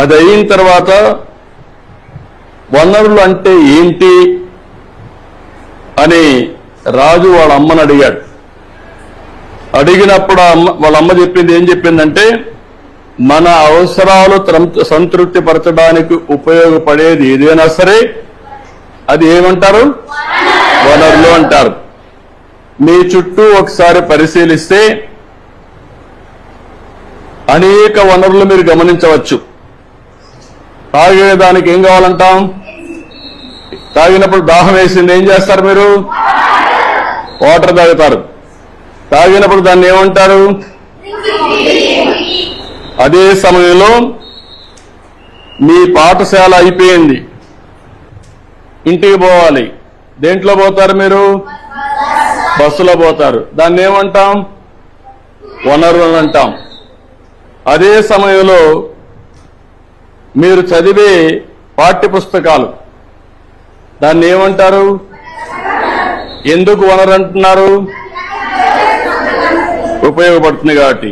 అది అయిన తర్వాత వనరులు అంటే ఏంటి అని రాజు వాళ్ళ అమ్మని అడిగాడు. అడిగినప్పుడు వాళ్ళ అమ్మ చెప్పింది ఏం చెప్పిందంటే, మన అవసరాలు సంతృప్తి పరచడానికి ఉపయోగపడేది ఏదైనా సరే అది ఏమంటారు? వనరులు అంటారు. మీ చుట్టూ ఒకసారి పరిశీలిస్తే అనేక వనరులు మీరు గమనించవచ్చు. తాగేదానికి ఏం కావాలంటాం? తాగినప్పుడు దాహం వేసింది ఏం చేస్తారు మీరు? వాటర్ తాగుతారు. తాగినప్పుడు దాన్ని ఏమంటారు? అదే సమయంలో మీ పాఠశాల అయిపోయింది, ఇంటికి పోవాలి. దేంట్లో పోతారు మీరు? బస్సులో పోతారు. దాన్ని ఏమంటాం? వనరులు అంటాం. అదే సమయంలో మీరు చదివే పాఠ్యపుస్తకాలు, దాన్ని ఏమంటారు? ఎందుకు వనరు అంటున్నారు? ఉపయోగపడుతుంది కాబట్టి.